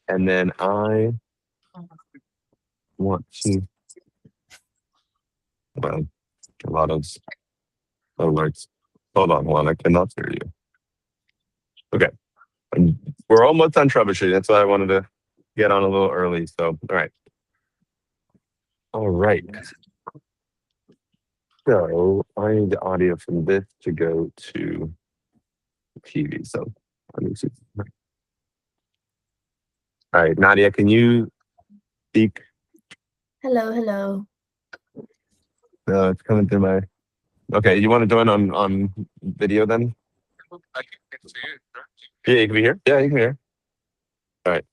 And then I want to, well, a lot of alerts. Hold on, I cannot hear you. Okay. We're almost on troubleshooting. That's why I wanted to get on a little early. So, all right. All right. So I need the audio from this to go to TV. So let me see. All right, Nadia, can you speak? Hello. No, it's coming through my. Okay, you want to join on video then? I can see it. Yeah, you can be here. Yeah, you can hear. All right.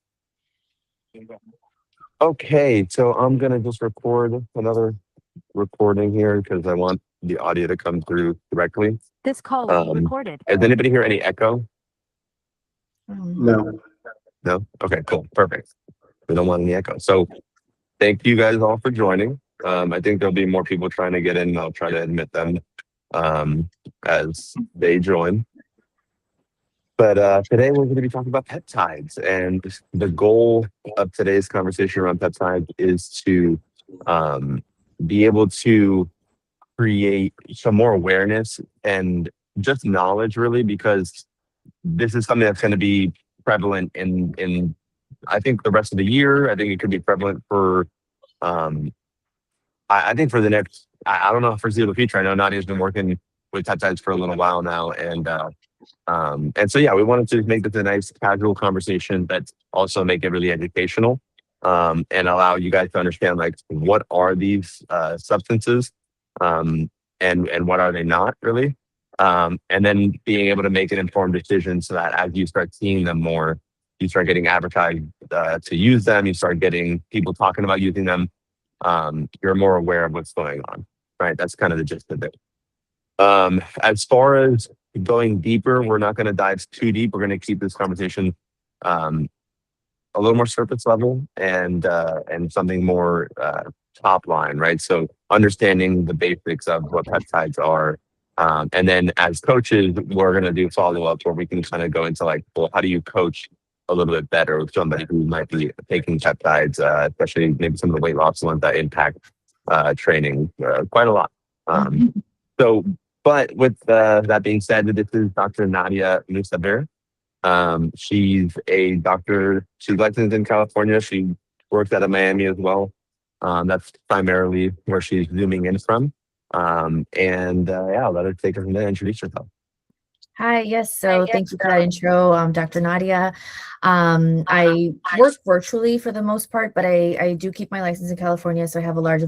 Okay, so I'm gonna just record another recording here because I want the audio to come through directly. This call will be recorded. Does anybody hear any echo? No. No? Okay, cool. Perfect. We don't want any echo. So thank you guys all for joining. I think there'll be more people trying to get in. I'll try to admit them as they join. But today we're going to be talking about peptides. And the goal of today's conversation around peptides is to be able to create some more awareness and just knowledge, really, because this is something that's going to be prevalent in I think the rest of the year. I think it could be prevalent for I think for the next I don't know, for the future. I know Nadia's been working with peptides for a little while now, and so yeah, we wanted to make this a nice casual conversation, but also make it really educational, and allow you guys to understand like what are these substances, and what are they not really, and then being able to make an informed decision so that as you start seeing them more, you start getting advertised to use them, you start getting people talking about using them, you're more aware of what's going on, right? That's kind of the gist of it. As far as going deeper, we're not going to dive too deep. We're going to keep this conversation a little more surface level and something more top line, right? So understanding the basics of what peptides are. And then as coaches, we're going to do follow-ups where we can kind of go into like, well, how do you coach a little bit better with somebody who might be taking peptides, especially maybe some of the weight loss ones that impact training quite a lot. But with that being said, this is Dr. Nadia Musavvir. She's a doctor. She's licensed in California. She works out of Miami as well. That's primarily where she's zooming in from. Yeah, I'll let her take her from there and introduce herself. Hi, yes. So thank you for that intro. I'm Dr. Nadia. I work virtually for the most part, but I do keep my license in California, so I have a large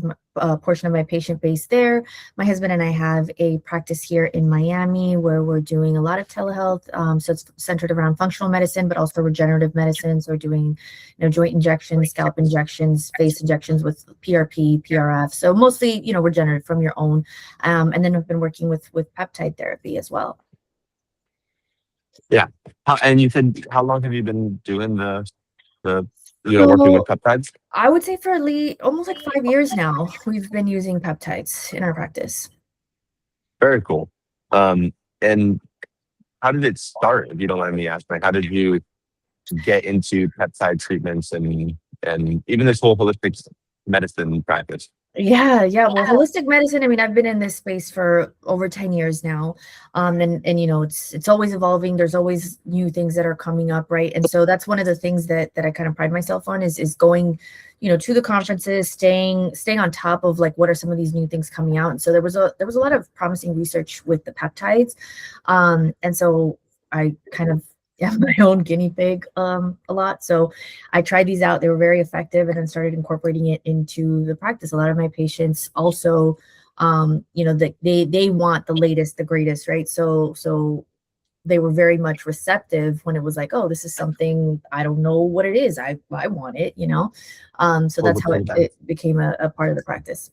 portion of my patient base there. My husband and I have a practice here in Miami where we're doing a lot of telehealth. So it's centered around functional medicine, but also regenerative medicine. So we're doing, joint injections, scalp injections, face injections with PRP, PRF. So mostly, regenerative from your own. And then I've been working with peptide therapy as well. Yeah. And you said, how long have you been doing the working with peptides? I would say for almost like 5 years now, we've been using peptides in our practice. Very cool. And how did it start, if you don't mind me asking? Like, how did you get into peptide treatments and even this whole holistic medicine practice? Yeah. Well, holistic medicine, I've been in this space for over 10 years now. And it's always evolving. There's always new things that are coming up, right? And so that's one of the things that I kind of pride myself on is going, to the conferences, staying on top of like what are some of these new things coming out. And so there was a lot of promising research with the peptides. And so I kind of my own guinea pig a lot. So I tried these out. They were very effective and then started incorporating it into the practice. A lot of my patients also, they want the latest, the greatest, right? So they were very much receptive when it was like, oh, this is something, I don't know what it is. I want it, So that's how it became a part of the practice.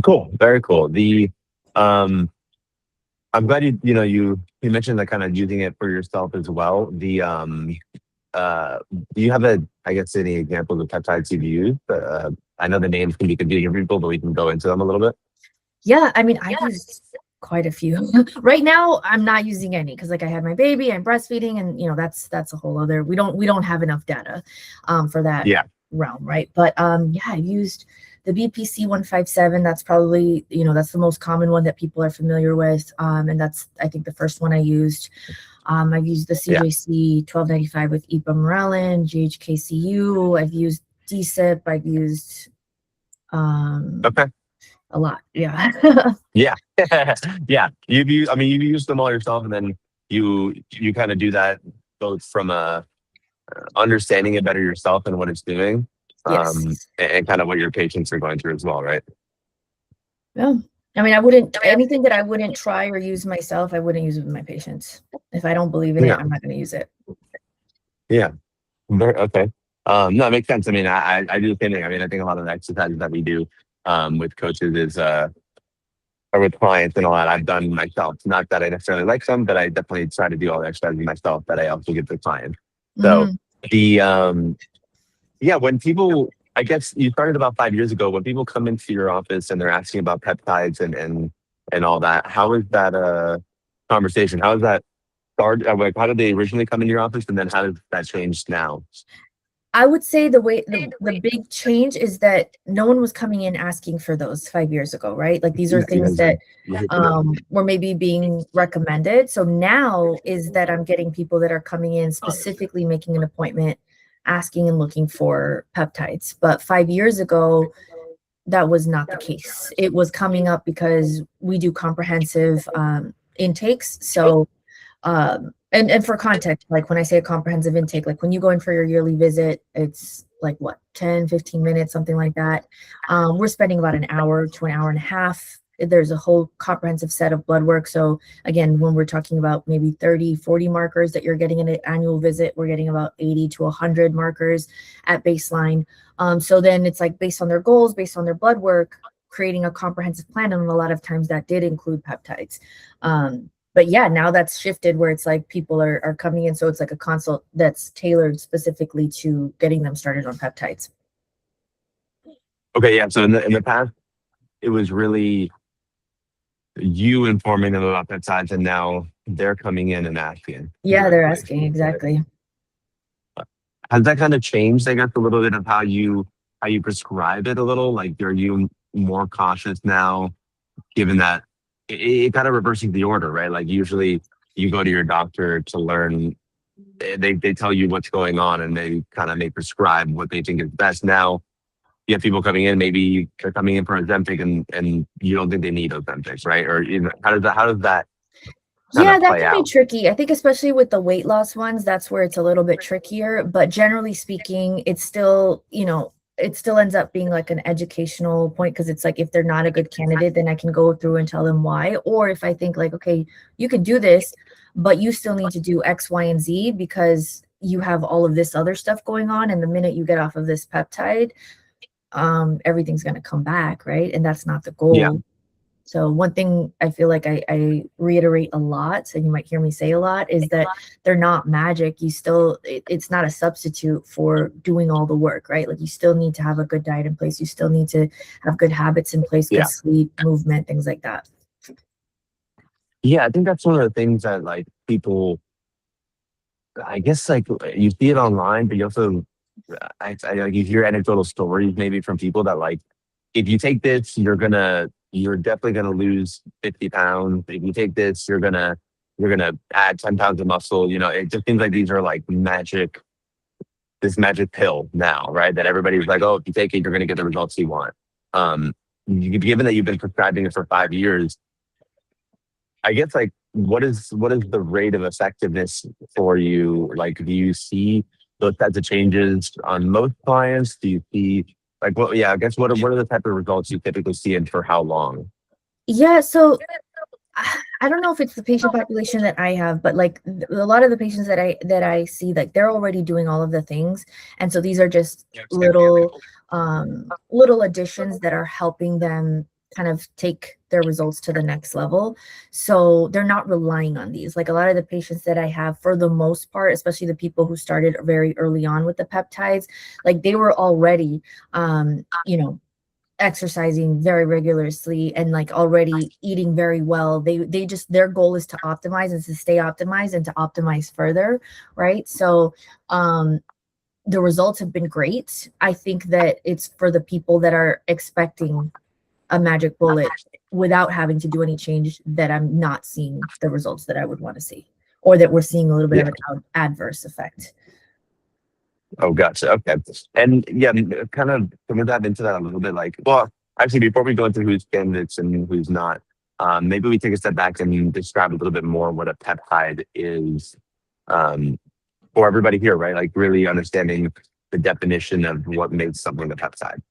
Cool. Very cool. I'm glad you mentioned that kind of using it for yourself as well. Do you have any examples of peptides you've used? I know the names can be confusing for people, but we can go into them a little bit. Yeah, I quite a few. Right now, I'm not using any because like I had my baby, I'm breastfeeding, and you know that's a whole other. We don't have enough data for that Yeah. realm, right? But yeah, I've used the BPC 157. That's probably, you know, that's the most common one that people are familiar with, and that's I think the first one I used. I've used the CJC 1295 with ipamorelin, GHKCU. I've used DSIP. I've used Okay. a lot. Yeah. Yeah. Yeah. You've used them all yourself, and then you kind of do that both from a understanding it better yourself and what it's doing, Yes. and kind of what your patients are going through as well, right? Yeah. I mean, I wouldn't, anything that I wouldn't try or use myself, I wouldn't use it with my patients. If I don't believe in it, Yeah. I'm not going to use it. Yeah. Okay. No, it makes sense. I mean, I do the same thing. I mean, I think a lot of the exercises that we do with coaches is or with clients and a lot I've done myself. Not that I necessarily like some, but I definitely try to do all the exercises myself that I also give to clients. So Mhm. the yeah, when people, I guess you started about 5 years ago, when people come into your office and they're asking about peptides and all that, how is that conversation? How is that start? Like, how did they originally come into your office, and then how did that change now? I would say the big change is that no one was coming in asking for those 5 years ago, right? Like these are Yeah, things that yeah. were maybe being recommended. So now is that I'm getting people that are coming in specifically making an appointment, asking and looking for peptides. But 5 years ago, that was not the case. It was coming up because we do comprehensive intakes. So and for context, like when I say a comprehensive intake, like when you go in for your yearly visit, it's like what, 10-15 minutes, something like that. We're spending about an hour to an hour and a half. There's a whole comprehensive set of blood work. So again, when we're talking about maybe 30-40 markers that you're getting in an annual visit, we're getting about 80 to 100 markers at baseline. So then it's like based on their goals, based on their blood work, creating a comprehensive plan, and a lot of times that did include peptides. But yeah, now that's shifted where it's like people are coming in, so it's like a consult that's tailored specifically to getting them started on peptides. Okay, yeah. So in the past, it was really you informing them about peptides, and now they're coming in and asking Yeah, they're directly. asking exactly. Has that kind of changed, I guess, a little bit of how you prescribe it a little? Like, are you more cautious now, given that it kind of reverses the order, right? Like usually you go to your doctor to learn, they tell you what's going on and they kind of may prescribe what they think is best. Now you have people coming in, maybe they're coming in for Ozempic and you don't think they need Ozempic, right? Or you know, how does that kind Yeah, of that play can be out? tricky. I think especially with the weight loss ones, that's where it's a little bit trickier. But generally speaking, it's still, you know, it still ends up being like an educational point because it's like if they're not a good candidate, then I can go through and tell them why. Or if I think like, okay, you could do this, but you still need to do X, Y, and Z because you have all of this other stuff going on. And the minute you get off of this peptide, everything's going to come back, right? And that's not the Yeah. goal. So one thing I feel like I reiterate a lot, and you might hear me say a lot, is that they're not magic. You still, it's not a substitute for doing all the work, right? Like you still need to have a good diet in place. You still need to have good habits in place, good Yeah. sleep, movement, things like that. Yeah. I think that's one of the things that like people, I guess like you see it online, but you also, like you hear anecdotal stories maybe from people that like, if you take this, you're definitely gonna lose 50 pounds. If you take this, you're gonna add 10 pounds of muscle. You know, it just seems like these are like this magic pill now, right? That everybody's like, oh, if you take it, you're gonna get the results you want. Um, given that you've been prescribing it for 5 years, I guess like what is the rate of effectiveness for you? Like, do you see those types of changes on most clients? Do you see like what? Yeah, I guess what are the type of results you typically see and for how long? Yeah, so I don't know if it's the patient population that I have, but like a lot of the patients that I see, like they're already doing all of the things, and so these are just little additions that are helping them kind of take their results to the next level. So they're not relying on these. Like a lot of the patients that I have, for the most part, especially the people who started very early on with the peptides, like they were already, you know, exercising very regularly and like already eating very well. They just, their goal is to optimize and to stay optimized and to optimize further, right? So the results have been great. I think that it's for the people that are expecting a magic bullet without having to do any change that I'm not seeing the results that I would want to see, or that we're seeing a little bit of an adverse effect. Oh, gotcha. Okay. And yeah, kind of can we dive into that a little bit? Like, well, actually, before we go into who's candidates and who's not, maybe we take a step back and describe a little bit more what a peptide is, for everybody here, right? Like really understanding the definition of what makes something a peptide.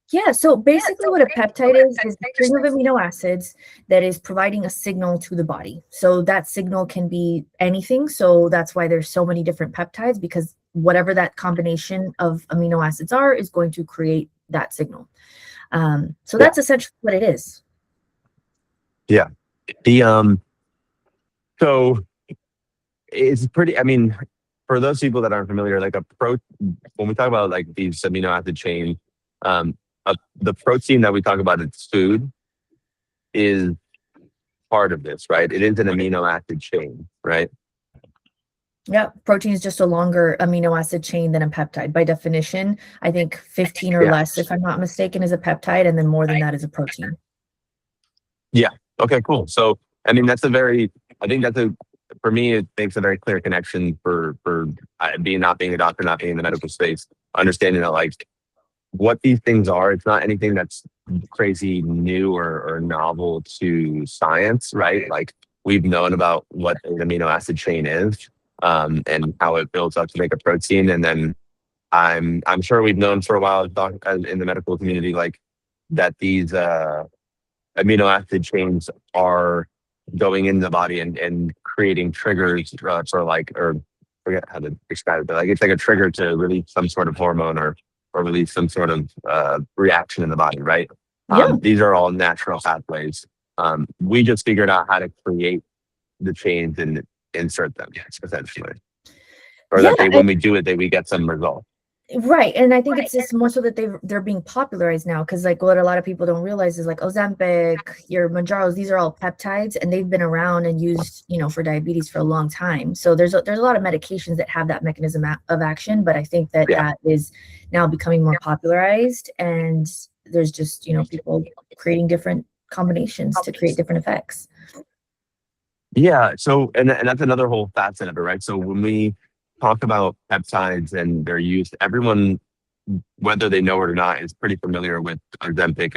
Yeah, so basically what a peptide is a string of amino acids that is providing a signal to the body. So that signal can be anything. So that's why there's so many different peptides, because whatever that combination of amino acids are is going to create that signal. So that's essentially what it is. Yeah. So it's pretty, I mean, for those people that aren't familiar, like when we talk about like these amino acid chain, the protein that we talk about in food is part of this, right? It is an amino acid chain, right? Yeah, protein is just a longer amino acid chain than a peptide. By definition, I think 15 or less, if I'm not mistaken, is a peptide, and then more than that is a protein. Yeah. Okay, cool. So, I mean, I think for me, it makes a very clear connection for not being a doctor, not being in the medical space, understanding that like what these things are. It's not anything that's crazy new or novel to science, right? Like we've known about what an amino acid chain is, and how it builds up to make a protein. And then I'm sure we've known for a while in the medical community, like that these amino acid chains are going in the body and creating triggers for like, or forget how to describe it, but like it's like a trigger to release some sort of hormone or release some sort of reaction in the body, right? These are all natural pathways. We just figured out how to create the chains and insert them, essentially. Or that when we do it, we get some results. Right. And I think it's just more so that they're being popularized now, because like what a lot of people don't realize is like Ozempic, your Mounjaros, these are all peptides, and they've been around and used, for diabetes for a long time. So there's a lot of medications that have that mechanism of action, but I think that that is now becoming more popularized, and there's just, people creating different combinations to create different effects. Yeah. So, and that's another whole facet of it, right? So when we talk about peptides and their use, everyone, whether they know it or not, is pretty familiar with Ozempic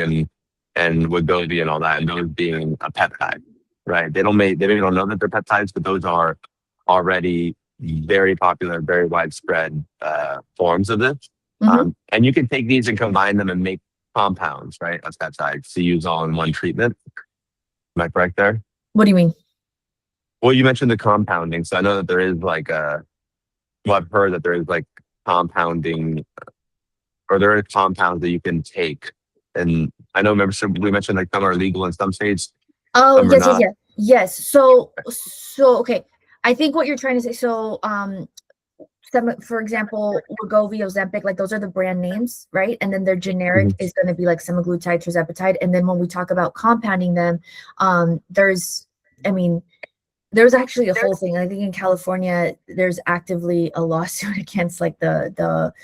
and Wegovy and all that, and those being a peptide, right? They maybe don't know that they're peptides, but those are already very popular, very widespread forms of this. And you can take these and combine them and make compounds, right, of peptides to use all in one treatment. Am I correct there? What do you mean? Well, you mentioned the compounding, so I know that there is like I've heard that there is like compounding, or there are compounds that you can take. And I know, remember, we mentioned like some are legal in some states. Oh, yes. So, okay. I think what you're trying to say, so, for example, Wegovy, Ozempic, like those are the brand names, right? And then their generic is going to be like semaglutide, tirzepatide. And then when we talk about compounding them, there's actually a whole thing. I think in California, there's actively a lawsuit against like the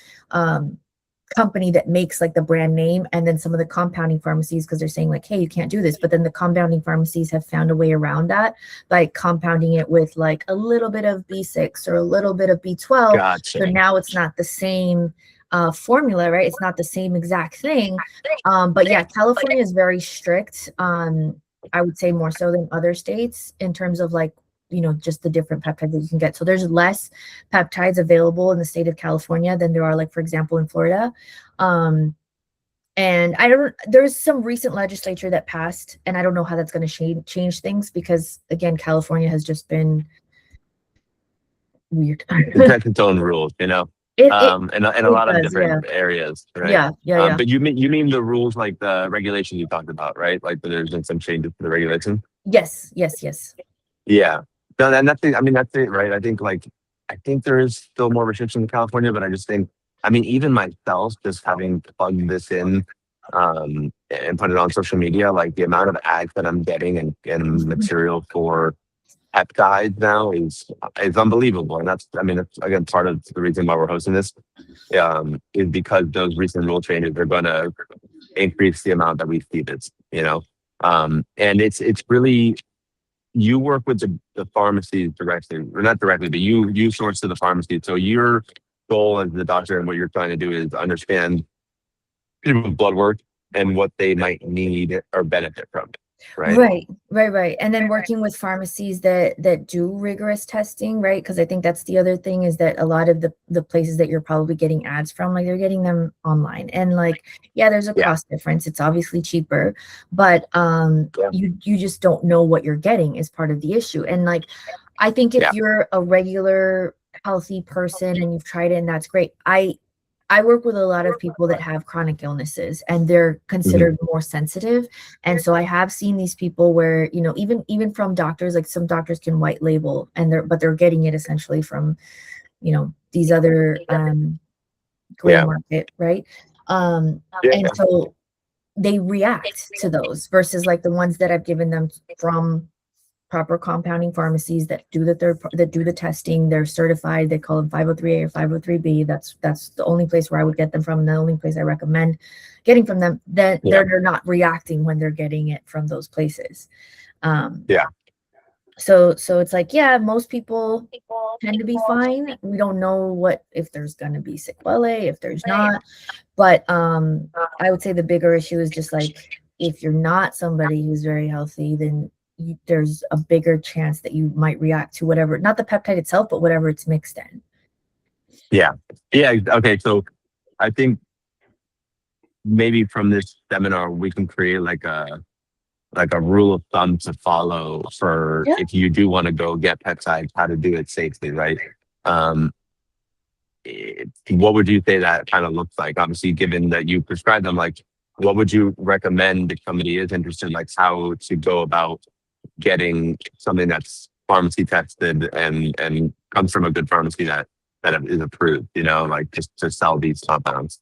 company that makes like the brand name, and then some of the compounding pharmacies, because they're saying like, hey, you can't do this. But then the compounding pharmacies have found a way around that by compounding it with like a little bit of B6 or a little bit of B12. Gotcha. So now it's not the same formula, right? It's not the same exact thing. But yeah, California is very strict. I would say more so than other states in terms of like, just the different peptides that you can get. So there's less peptides available in the state of California than there are, like, for example, in Florida. And there's some recent legislature that passed, and I don't know how that's going to change things, because again, California has just been weird. It has its own rules, in a lot of different areas, right? Yeah. But you mean the rules, like the regulations you talked about, right? Like there's been some changes to the regulation. Yes. Yeah. No, and that's it, right? I think there is still more restrictions in California, but I just think, even myself, just having plugged this in and put it on social media, like the amount of ads that I'm getting and material for peptides now is unbelievable. And that's, I mean, that's again part of the reason why we're hosting this, is because those recent rule changes are going to increase the amount that we see this, and it's really, you work with the pharmacies directly, or not directly, but you source to the pharmacy. So your goal as the doctor and what you're trying to do is understand people's blood work and what they might need or benefit from, right? Right. And then working with pharmacies that do rigorous testing, right? Because I think that's the other thing, is that a lot of the places that you're probably getting ads from, like, they're getting them online, and like, yeah, there's a cost difference. It's obviously cheaper, but you just don't know what you're getting is part of the issue. And like, I think if you're a regular healthy person and you've tried it and that's great. I work with a lot of people that have chronic illnesses, and they're considered more sensitive. And so I have seen these people where, even from doctors, like some doctors can white label, and they're getting it essentially from, these other gray market, right? And so they react to those versus like the ones that I've given them from proper compounding pharmacies that do the testing. They're certified. They call them 503A or 503B. That's the only place where I would get them from, and the only place I recommend getting from them. Then they're not reacting when they're getting it from those places. So it's like, most people tend to be fine. We don't know if there's going to be sequelae, if there's not. But I would say the bigger issue is just like, if you're not somebody who's very healthy, then there's a bigger chance that you might react to whatever, not the peptide itself, but whatever it's mixed in. Yeah. Okay. So I think maybe from this seminar, we can create like a rule of thumb to follow for if you do want to go get peptides, how to do it safely, right? What would you say that kind of looks like? Obviously, given that you prescribe them, like, what would you recommend if somebody is interested, like how to go about getting something that's pharmacy tested and comes from a good pharmacy that is approved, like just to sell these compounds?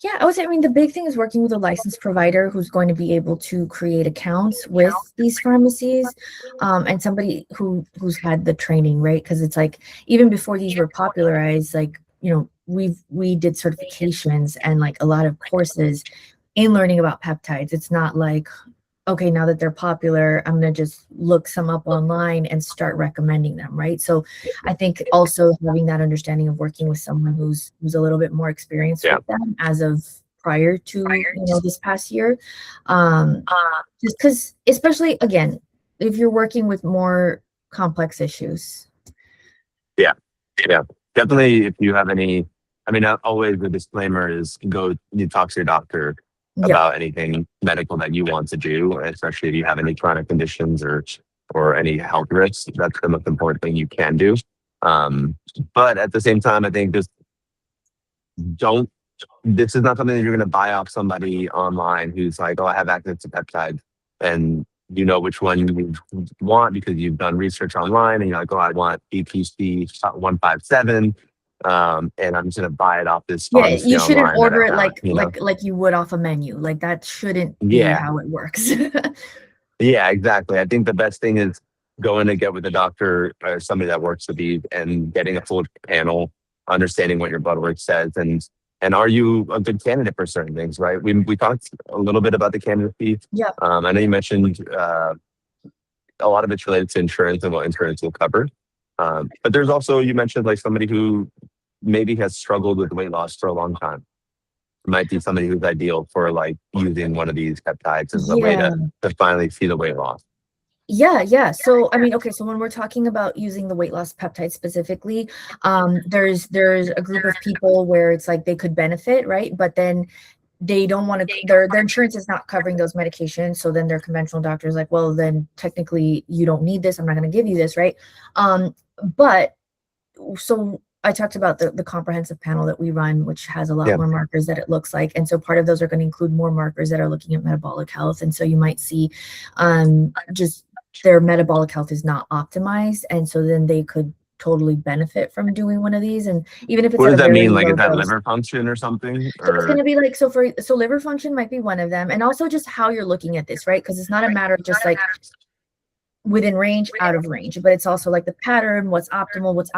Yeah, I would say, the big thing is working with a licensed provider who's going to be able to create accounts with these pharmacies, and somebody who's had the training, right? Because it's like, even before these were popularized, like, we did certifications and like a lot of courses in learning about peptides. It's not like, okay, now that they're popular, I'm going to just look some up online and start recommending them, right? So I think also having that understanding of working with someone who's a little bit more experienced with them as of prior to, this past year. Just because, especially, again, if you're working with more complex issues. Yeah. Definitely, if you have any, always the disclaimer is you talk to your doctor about anything medical that you want to do, especially if you have any chronic conditions or any health risks. That's the most important thing you can do. But at the same time, I think this is not something that you're going to buy off somebody online who's like, oh, I have access to peptides, and you know which one you want because you've done research online, and you're like, oh, I want BPC 157. And I'm just gonna buy it off this. You shouldn't order it like you would off a menu. Like, that shouldn't be how it works. Yeah, exactly. I think the best thing is going to get with a doctor or somebody that works with you and getting a full panel, understanding what your blood work says, and are you a good candidate for certain things, right? We talked a little bit about the candidacy. Yeah. I know you mentioned a lot of it's related to insurance and what insurance will cover. But there's also, you mentioned like somebody who maybe has struggled with weight loss for a long time. It might be somebody who's ideal for like using one of these peptides as a way to finally see the weight loss. Yeah. So, so when we're talking about using the weight loss peptide specifically, there's a group of people where it's like they could benefit, right? But then they don't want to, their insurance is not covering those medications. So then their conventional doctor is like, well, then technically you don't need this. I'm not going to give you this, right? But so I talked about the comprehensive panel that we run, which has a lot more markers that it looks like. And so part of those are going to include more markers that are looking at metabolic health. And so you might see just their metabolic health is not optimized. And so then they could totally benefit from doing one of these. And even if it's What at does a that very mean? Like, low is that dose. liver function or something? So it's going Or to be like, so liver function might be one of them, and also just how you're looking at this, right? Because it's not a matter of just like within range, out of range, but it's also like the pattern, what's optimal, what's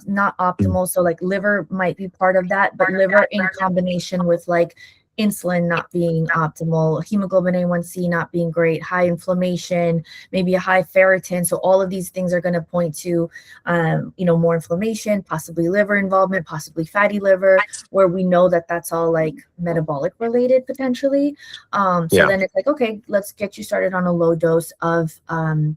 not optimal. So like liver might be part of that, but liver in combination with like insulin not being optimal, hemoglobin A1C not being great, high inflammation, maybe a high ferritin. So all of these things are going to point to, more inflammation, possibly liver involvement, possibly fatty liver, where we know that that's all like metabolic related potentially. So then it's like, okay, let's get you started on a low dose of a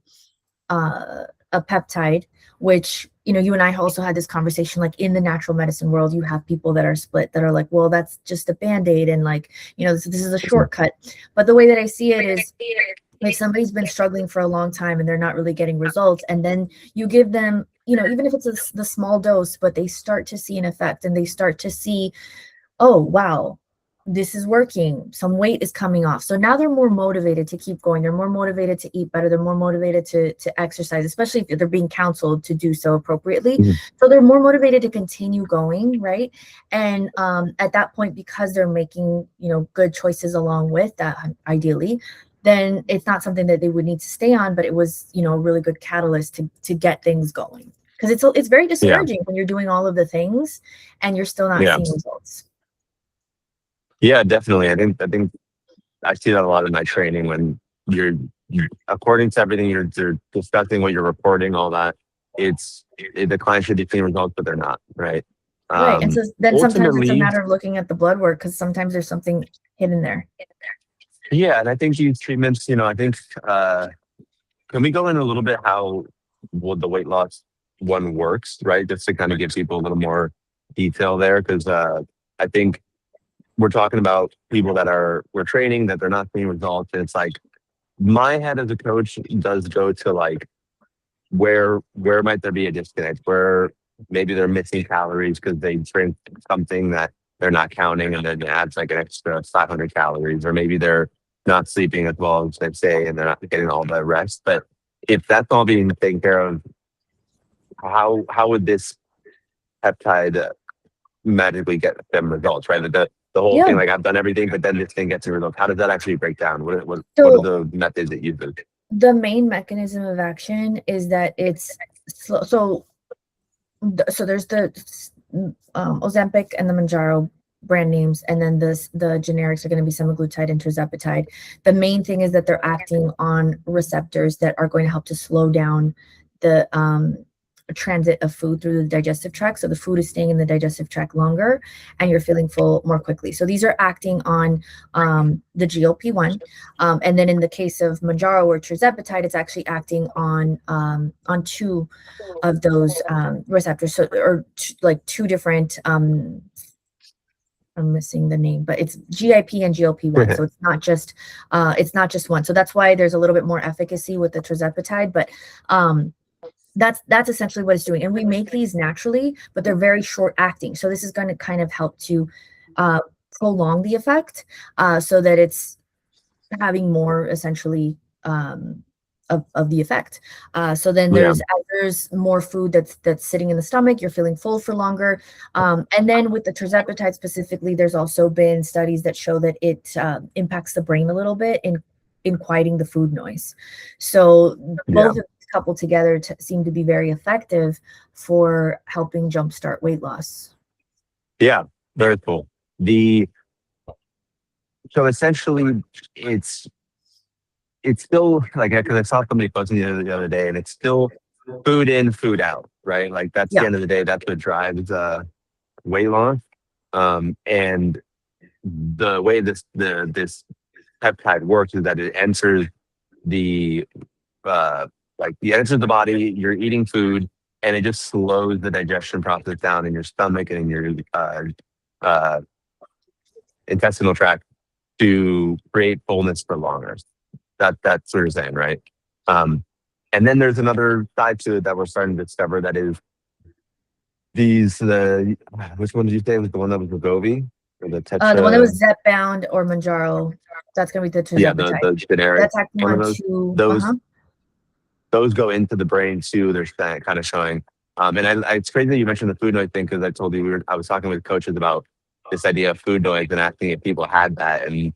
peptide, which, you and I also had this conversation, like in the natural medicine world, you have people that are split that are like, well, that's just a band-aid. And like, this is a shortcut. But the way that I see it is if somebody's been struggling for a long time and they're not really getting results, and then you give them, even if it's the small dose, but they start to see an effect and they start to see, oh, wow, this is working. Some weight is coming off. So now they're more motivated to keep going. They're more motivated to eat better. They're more motivated to exercise, especially if they're being counseled to do so appropriately. So they're more motivated to continue going, right? And at that point, because they're making, good choices along with that, ideally, then it's not something that they would need to stay on, but it was, a really good catalyst to get things going. Because it's very discouraging when you're doing all of the things and you're still not seeing results. Yeah, definitely. I think I see that a lot in my training when you're according to everything you're discussing, what you're reporting, all that. The client should be seeing results, but they're not, right? Right. And so then sometimes it's a matter of looking at the blood work, because sometimes there's something hidden there. Yeah, and I think these treatments, I think can we go in a little bit how the weight loss one works, right? Just to kind of give people a little more detail there, because I think we're talking about people that we're training that they're not seeing results. And it's like my head as a coach does go to like, where might there be a disconnect where maybe they're missing calories because they drink something that they're not counting and then it adds like an extra 500 calories, or maybe they're not sleeping as well as they say and they're not getting all the rest. But if that's all being taken care of, how would this peptide magically get them results, right? The whole thing, like I've done everything, but then this thing gets a result. How does that actually break down? What are the methods that you use? The main mechanism of action is that it's slow. So there's the Ozempic and the Mounjaro brand names, and then the generics are going to be semaglutide and tirzepatide. The main thing is that they're acting on receptors that are going to help to slow down the transit of food through the digestive tract. So the food is staying in the digestive tract longer and you're feeling full more quickly. So these are acting on the GLP-1. And then in the case of Mounjaro or tirzepatide, it's actually acting on two of those receptors. So, like two different, I'm missing the name, but it's GIP and GLP-1. So it's not just one. So that's why there's a little bit more efficacy with the tirzepatide, but that's essentially what it's doing. And we make these naturally, but they're very short acting. So this is going to kind of help to prolong the effect so that it's having more essentially of the effect. So then there's more food that's sitting in the stomach. You're feeling full for longer. And then with the tirzepatide specifically, there's also been studies that show that it impacts the brain a little bit in quieting the food noise. So both of coupled together seem to be very effective for helping jumpstart weight loss. Yeah, very cool. So essentially, it's still like, because I saw somebody posting the other day, and it's still food in, food out, right? Like that's the end of the day. That's what drives weight loss. And the way this peptide works is that it enters the body, you're eating food, and it just slows the digestion process down in your stomach and in your intestinal tract to create fullness for longer. That's what you're saying, right? And then there's another side to it that we're starting to discover, that is which one did you say was the one that was Wegovy? Or the one that was Zepbound or Mounjaro. That's going to be the tirzepatide. The generic. That's acting on those go into the brain too. They're kind of showing It's crazy that you mentioned the food noise thing, because I told you I was talking with coaches about this idea of food noise and asking if people had that. And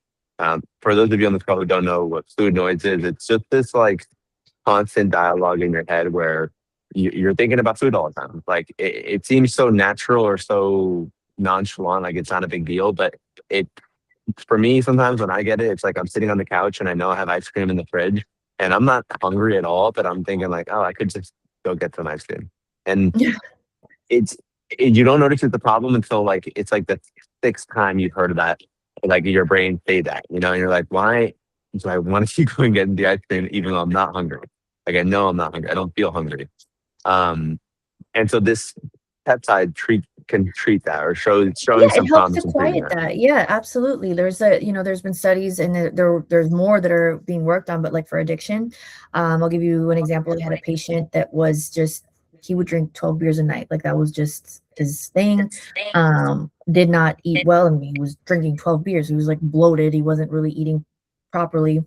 for those of you on this call who don't know what food noise is, it's just this like constant dialogue in your head where you're thinking about food all the time. Like it seems so natural or so nonchalant, like it's not a big deal, but it for me sometimes when I get it, it's like I'm sitting on the couch and I know I have ice cream in the fridge and I'm not hungry at all, but I'm thinking like, oh, I could just go get some ice cream. And it's you don't notice it's a problem until like it's like the sixth time you've heard of that, like your brain say that, and you're like, why do I want to keep going getting the ice cream even though I'm not hungry? Like I know I'm not hungry. I don't feel hungry. And so this peptide can treat that or showing It some helps promise to in treating quiet that. that. Yeah, absolutely. There's been studies and there's more that are being worked on, but like for addiction, I'll give you an example. I had a patient that was just, he would drink 12 beers a night. Like that was just his thing. Did not eat well. And he was drinking 12 beers. He was like bloated. He wasn't really eating properly.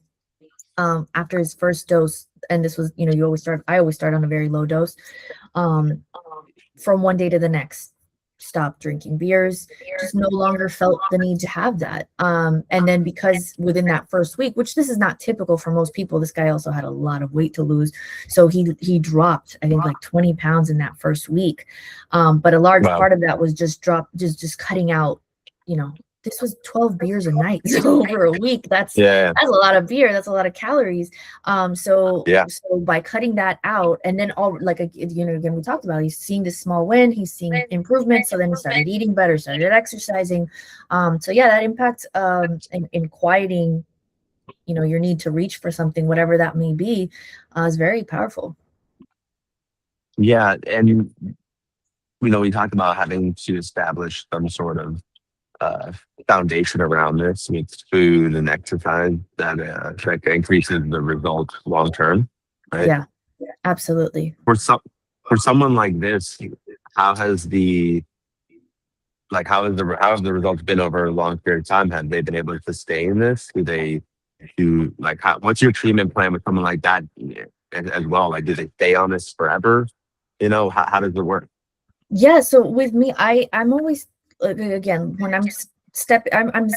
After his first dose, and this was, I always start on a very low dose. From one day to the next, stopped drinking beers, just no longer felt the need to have that. And then because within that first week, which this is not typical for most people, this guy also had a lot of weight to lose. So he dropped, I think like 20 pounds in that first week. But a large part of that was just cutting out, this was 12 beers a night. So over a week, that's a lot of beer. That's a lot of calories. So by cutting that out, and then again, we talked about, he's seeing this small win, he's seeing improvement. So then he started eating better, started exercising. That impact in quieting, your need to reach for something, whatever that may be, is very powerful. Yeah. And, we talked about having to establish some sort of foundation around this with food and exercise that increases the results long term, right? Yeah, absolutely. For someone like this, how has the results been over a long period of time? Have they been able to sustain this? What's your treatment plan with someone like that as well? Like, do they stay on this forever? How does it work? Yeah, so with me, I'm always, again, when I'm just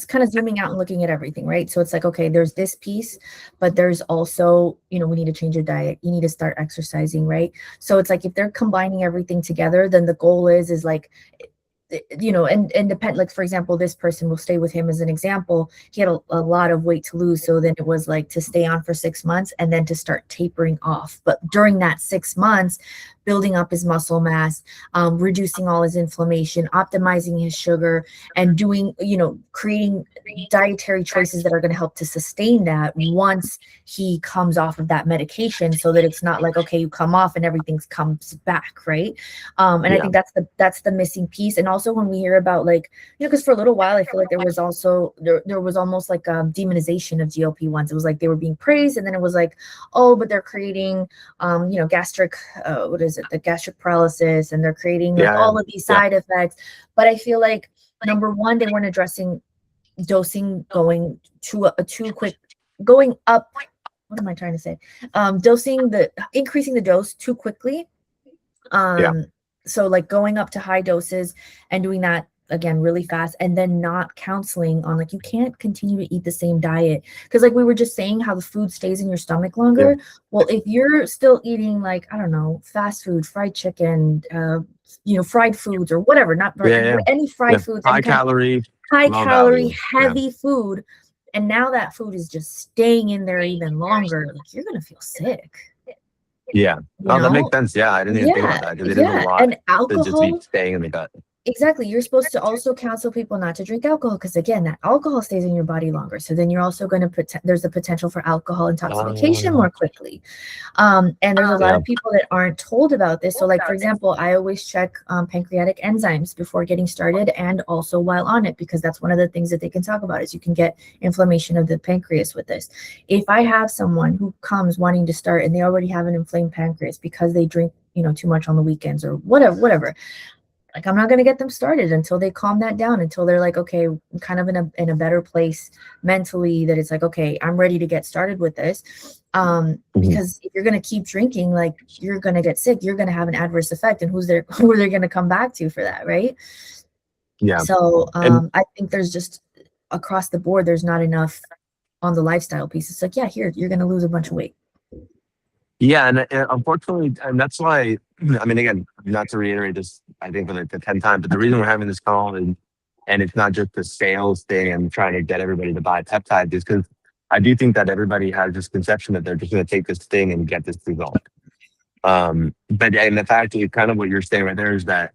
kind of zooming out and looking at everything, right? So it's like, okay, there's this piece, but there's also, we need to change your diet. You need to start exercising, right? So it's like, if they're combining everything together, then the goal is like, and depend, like, for example, this person, will stay with him as an example. He had a lot of weight to lose. So then it was like to stay on for 6 months and then to start tapering off. But during that 6 months, building up his muscle mass, reducing all his inflammation, optimizing his sugar, and doing, creating dietary choices that are going to help to sustain that once he comes off of that medication, so that it's not like, okay, you come off and everything comes back, right? I think that's the missing piece. And also when we hear about, like, because for a little while, I feel like there was almost like a demonization of GLP-1s. It was like they were being praised, and then it was like, oh, but they're creating, gastric, the gastric paralysis, and they're creating all of these side effects. But I feel like, number one, they weren't addressing dosing going too quick, going up. What am I trying to say? Increasing the dose too quickly. So like going up to high doses and doing that again really fast, and then not counseling on, like, you can't continue to eat the same diet, because like we were just saying, how the food stays in your stomach longer. Well, if you're still eating, like, I don't know, fast food, fried chicken, fried foods or whatever, not any fried foods, high calorie, heavy food, and now that food is just staying in there even longer, like, you're gonna feel sick. That makes sense. I didn't even think about that, because it is a lot and alcohol to just be staying in the gut. Exactly. You're supposed to also counsel people not to drink alcohol, because again, that alcohol stays in your body longer. So then you're also going to there's the potential for alcohol intoxication more quickly. And there's a lot of people that aren't told about this. So like, for example, I always check pancreatic enzymes before getting started, and also while on it, because that's one of the things that they can talk about, is you can get inflammation of the pancreas with this. If I have someone who comes wanting to start and they already have an inflamed pancreas because they drink, too much on the weekends or whatever, like, I'm not going to get them started until they calm that down, until they're like, okay, I'm kind of in a better place mentally, that it's like, okay, I'm ready to get started with this. Because if you're going to keep drinking, like, you're going to get sick, you're going to have an adverse effect, and who are they going to come back to for that, right? Yeah. So And I think there's just across the board, there's not enough on the lifestyle piece. It's like, yeah, here, you're going to lose a bunch of weight. yeah, and unfortunately, and that's why, I mean, again, not to reiterate this, I think for the 10th time, but the reason we're having this call, and it's not just the sales thing and trying to get everybody to buy peptides, is because I do think that everybody has this conception that they're just going to take this thing and get this result. But and the fact is, kind of what you're saying right there, is that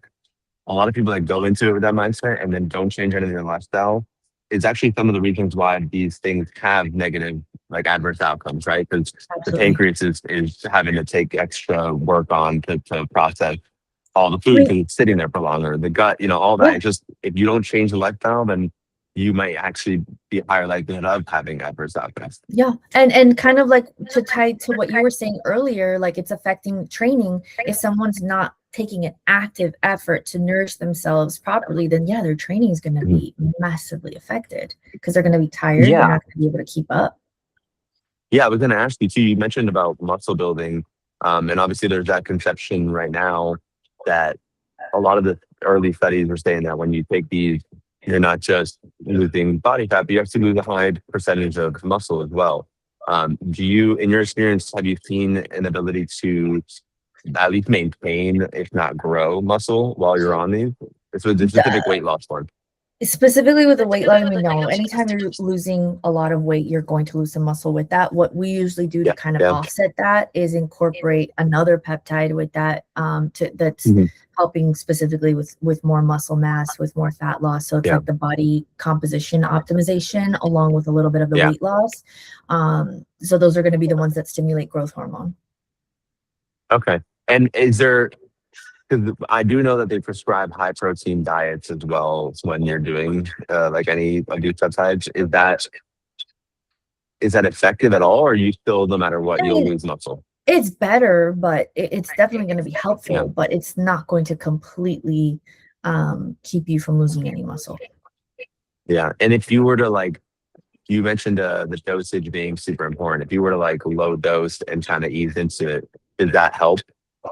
a lot of people that go into it with that mindset and then don't change anything in their lifestyle is actually some of the reasons why these things have negative, like, adverse outcomes, right? Because the Absolutely. pancreas is having to take extra work on to process all the food Right. because it's sitting there for longer. The gut, all that. Yeah. It's just, if you don't change the lifestyle, then you might actually be higher likelihood of having adverse outcomes. Yeah. And kind of like to tie to what you were saying earlier, like, it's affecting training. If someone's not taking an active effort to nourish themselves properly, then yeah, their training is going to be massively affected, because they're going to be tired. Yeah. They're not going to be able to keep up. Yeah, I was going to ask you too. You mentioned about muscle building, and obviously there's that conception right now that a lot of the early studies were saying that when you take these, you're not just losing body fat, but you actually lose a high percentage of muscle as well. Do you, in your experience, have you seen an ability to at least maintain, if not grow, muscle while you're on these? It's a specific weight loss one. Specifically with the weight loss, I mean, no, anytime you're losing a lot of weight, you're going to lose some muscle with that. What we usually do to kind of offset that is incorporate another peptide with that, that's helping specifically with more muscle mass, with more fat loss. So it's like the body composition optimization along with a little bit of the weight loss. So those are going to be the ones that stimulate growth hormone. Okay. And is there, because I do know that they prescribe high protein diets as well when you're doing like any of these peptides. Is that effective at all, or are you still, no matter what, you'll lose muscle? It's better, but it's definitely going to be helpful, but it's not going to completely keep you from losing any muscle. Yeah. And if you were to, like, you mentioned the dosage being super important. If you were to, like, low dose and kind of ease into it, did that help?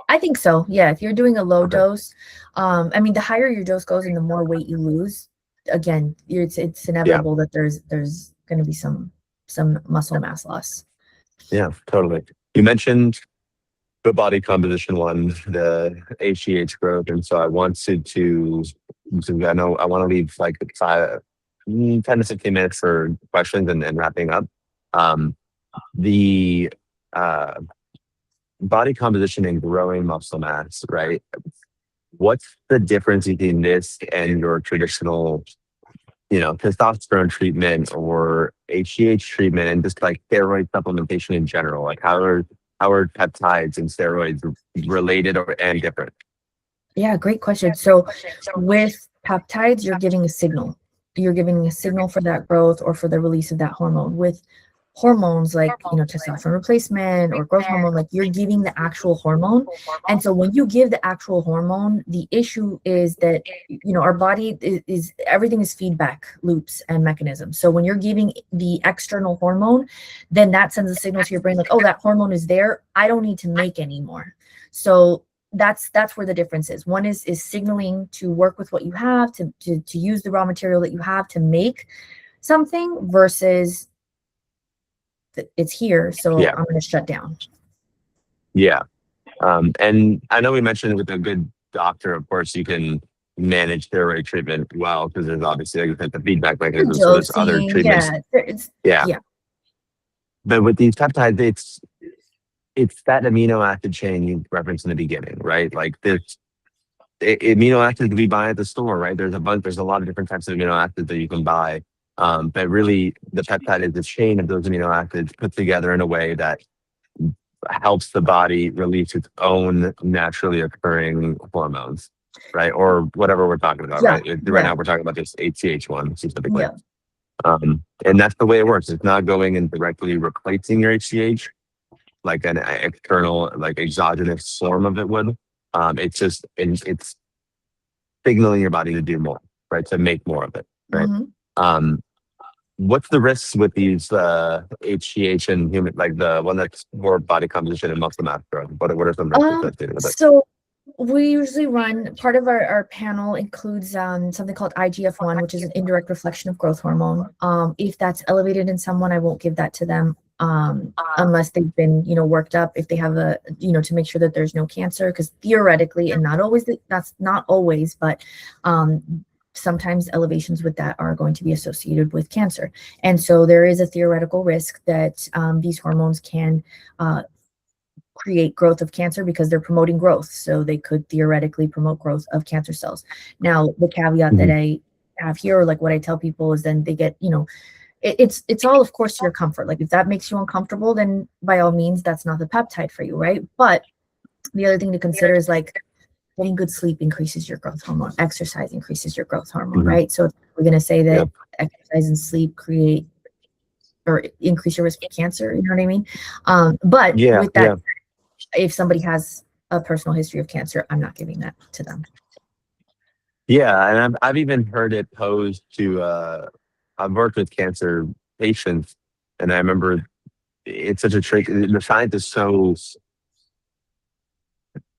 I think so. Yeah. If you're doing a low dose, I mean, the higher your dose goes and the more weight you lose, again, it's inevitable that there's going to be some muscle mass loss. Yeah, totally. You mentioned the body composition one, the HGH growth. And so I wanted to, I know I want to leave like 10 to 15 minutes for questions and wrapping up. The body composition and growing muscle mass, right? What's the difference between this and your traditional, testosterone treatment or HGH treatment, and just like steroid supplementation in general? Like, how are peptides and steroids related and different? Yeah, great question. So with peptides, you're giving a signal. You're giving a signal for that growth or for the release of that hormone. With hormones like, testosterone replacement or growth hormone, like, you're giving the actual hormone. And so when you give the actual hormone, the issue is that, our body is everything is feedback loops and mechanisms. So when you're giving the external hormone, then that sends a signal to your brain like, oh, that hormone is there, I don't need to make any more. So that's where the difference is. One is signaling to work with what you have, to use the raw material that you have to make something, versus it's here, so I'm going to shut down. Yeah. And I know we mentioned with a good doctor, of course, you can manage steroid treatment well, because there's obviously, like I said, the feedback mechanism. So there's other treatments. Yeah. But with these peptides, it's that amino acid chain you referenced in the beginning, right? Like, this amino acids we buy at the store, right? There's a lot of different types of amino acids that you can buy. But really, the peptide is the chain of those amino acids put together in a way that helps the body release its own naturally occurring hormones, right? Or whatever we're talking about, right? Right now, we're talking about this HCH one specifically. And that's the way it works. It's not going and directly replacing your HCH like an external, like exogenous form of it would. It's just, it's signaling your body to do more, right? To make more of it, right? Mhm. What's the risks with these HGH and human, like the one that's more body composition and muscle mass growth? What are some risks associated with it? So we usually run, part of our panel includes something called IGF-1, which is an indirect reflection of growth hormone. If that's elevated in someone, I won't give that to them unless they've been, worked up, if they have to make sure that there's no cancer, because theoretically, and not always, that's not always, but sometimes elevations with that are going to be associated with cancer. And so there is a theoretical risk that these hormones can create growth of cancer because they're promoting growth. So they could theoretically promote growth of cancer cells. Now, the caveat that I have here, or like what I tell people, is then they get, it's all, of course, to your comfort. Like if that makes you uncomfortable, then by all means, that's not the peptide for you, right? But the other thing to consider is like getting good sleep increases your growth hormone, exercise increases your growth hormone, right? So we're going to say that exercise and sleep create or increase your risk of cancer, you know what I mean? But with that, if somebody has a personal history of cancer, I'm not giving that to them. Yeah, and I've even heard it posed to, I've worked with cancer patients, and I remember it's such a trick. The science is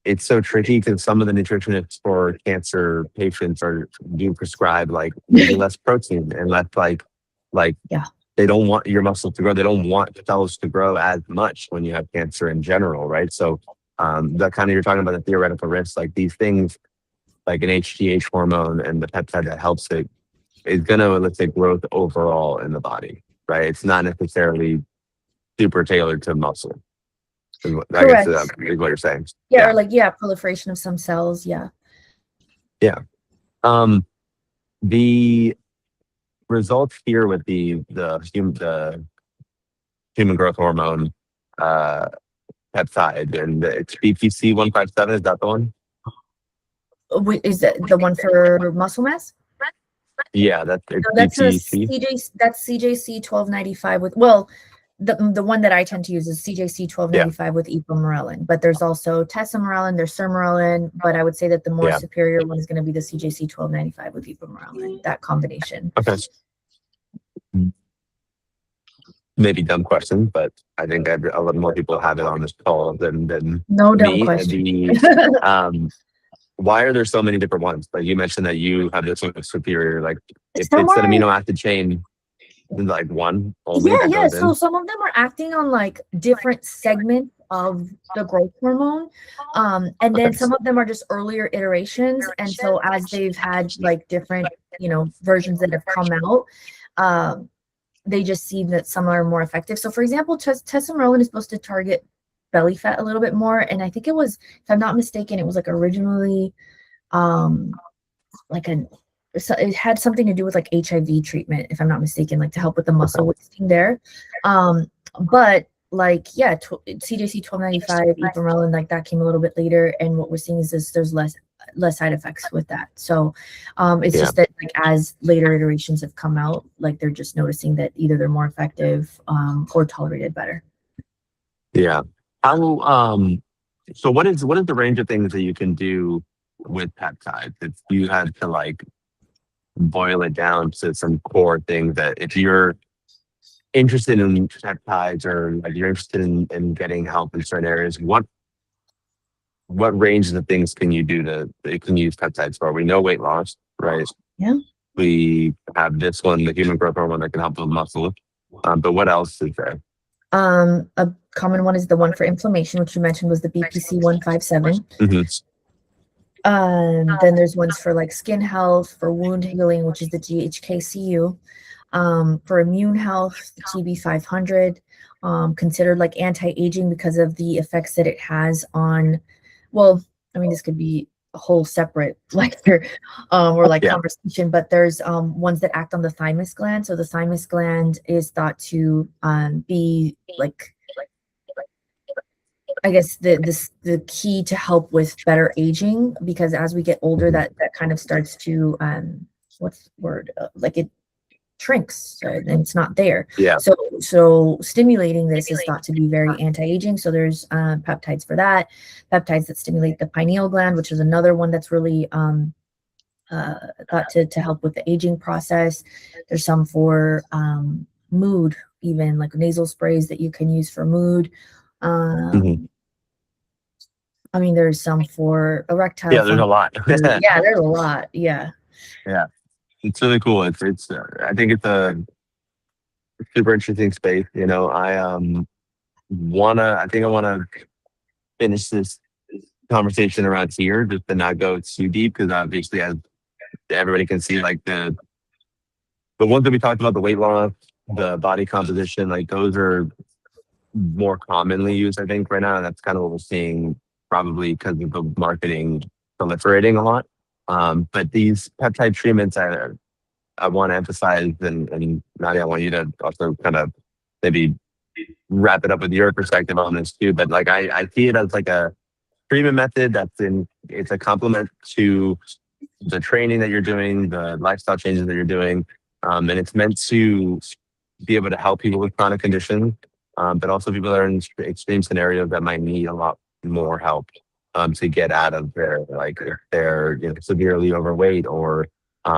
it's so tricky because some of the nutritionists for cancer patients do prescribe like maybe less protein and less like they don't want your muscles to grow. They don't want cells to grow as much when you have cancer in general, right? So that kind of, you're talking about the theoretical risks, like these things like an HGH hormone and the peptide that helps it is going to elicit growth overall in the body, right? It's not necessarily super tailored to muscle. I guess is what you're saying. Yeah, or like, proliferation of some cells. Yeah. The results here with the human growth hormone peptide, and it's BPC 157. Is that the one? Is that the one for muscle mass? Yeah, that's CJC. That's CJC 1295 with, the one that I tend to use is CJC 1295 with ipamorelin, but there's also tesamorelin, there's sermorelin, but I would say that the more superior one is going to be the CJC 1295 with ipamorelin, that combination. Okay. Maybe dumb question, but I think a lot more people have it on this call than no dumb me. question. Why are there so many different ones? Like you mentioned that you have this superior, like if it's an amino acid chain, like one only. Yeah. So some of them are acting on like different segments of the growth hormone, and then some of them are just earlier iterations. And so as they've had like different, versions that have come out, they just seem that some are more effective. So for example, tesamorelin is supposed to target belly fat a little bit more, and I think it was, if I'm not mistaken, it was like originally so it had something to do with like HIV treatment, if I'm not mistaken, like to help with the muscle wasting there. But like, CJC 1295, ipamorelin, like that came a little bit later. And what we're seeing is there's less side effects with that. So it's just that like as later iterations have come out, like they're just noticing that either they're more effective or tolerated better. Yeah. So what is the range of things that you can do with peptides? If you had to like boil it down to some core things, that if you're interested in peptides or like you're interested in getting help in certain areas, what range of things can you do that you can use peptides for? We know weight loss, right? Yeah. We have this one, the human growth hormone, that can help with muscle. But what else is there? A common one is the one for inflammation, which you mentioned was the BPC 157. Then there's ones for like skin health, for wound healing, which is the GHKCU. For immune health, the TB500, considered like anti-aging because of the effects that it has on, this could be a whole separate lecture conversation, but there's ones that act on the thymus gland. So the thymus gland is thought to be like, I guess the key to help with better aging, because as we get older, that kind of starts to like it shrinks and it's not there. Yeah. So stimulating this is thought to be very anti-aging. So there's peptides for that, peptides that stimulate the pineal gland, which is another one that's really thought to help with the aging process. There's some for mood, even like nasal sprays that you can use for mood. I mean, there's some for erectile. Yeah, there's a lot. Yeah, there's a lot. Yeah. Yeah, it's really cool. It's I think it's a super interesting space. You know, I think I wanna finish this conversation around here, just to not go too deep, because obviously, as everybody can see, like the ones that we talked about, the weight loss, the body composition, like those are more commonly used, I think, right now. And that's kind of what we're seeing, probably because of the marketing proliferating a lot. But these peptide treatments, I want to emphasize, and Nadia, I want you to also kind of maybe wrap it up with your perspective on this too. But like I see it as like a treatment method it's a complement to the training that you're doing, the lifestyle changes that you're doing, and it's meant to be able to help people with chronic conditions, but also people that are in extreme scenarios that might need a lot more help to get out of their, like, if they're, you know, severely overweight, or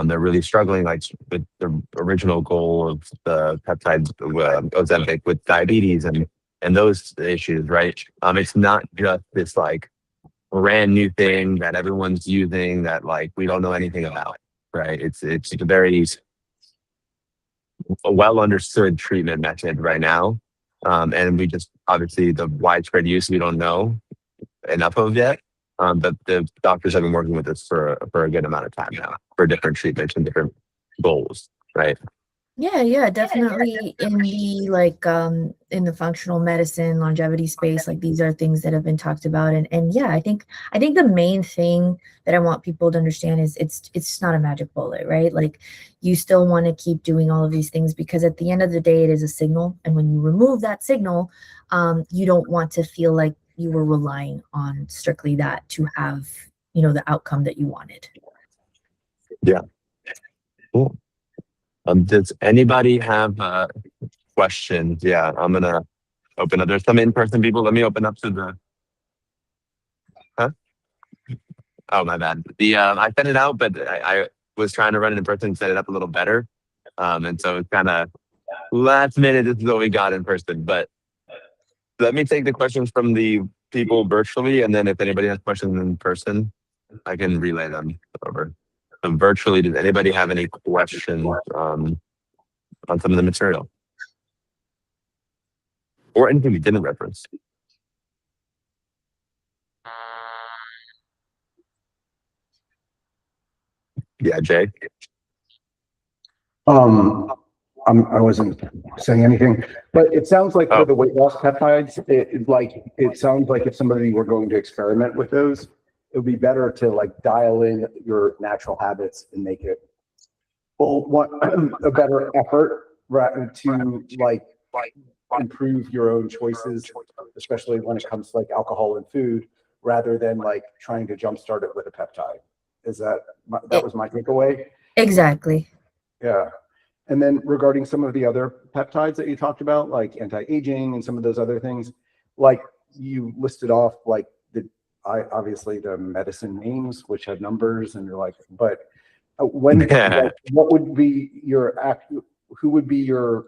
they're really struggling, like with the original goal of the peptides, Ozempic, with diabetes and those issues, right? It's not just this like brand new thing that everyone's using that like we don't know anything about, right? It's a very well understood treatment method right now, and we just, obviously, the widespread use we don't know enough of yet. But the doctors have been working with this for a good amount of time now, for different treatments and different goals, right? Yeah, definitely in the like in the functional medicine longevity space, like these are things that have been talked about. And yeah, I think the main thing that I want people to understand is it's not a magic bullet, right? Like you still want to keep doing all of these things, because at the end of the day it is a signal. And when you remove that signal, you don't want to feel like you were relying on strictly that to have, you know, the outcome that you wanted. Yeah. Cool. Does anybody have questions? Yeah, I'm gonna open up. There's some in-person people. Let me open up to the. Huh? Oh, my bad. I sent it out, but I was trying to run it in person and set it up a little better. And so it's kind of last minute. This is what we got in person. But let me take the questions from the people virtually, and then if anybody has questions in person, I can relay them over. So virtually, does anybody have any questions on some of the material or anything we didn't reference? Yeah, Jay. I wasn't saying anything, but it sounds like for the weight loss peptides, it sounds like if somebody were going to experiment with those, it would be better to like dial in your natural habits and make it a better effort to like improve your own choices, especially when it comes to like alcohol and food, rather than like trying to jumpstart it with a peptide. That was my takeaway? Exactly. Yeah. And then regarding some of the other peptides that you talked about, like anti-aging and some of those other things, like you listed off, like obviously the medicine names, which had numbers, and you're like, but what would be who would be your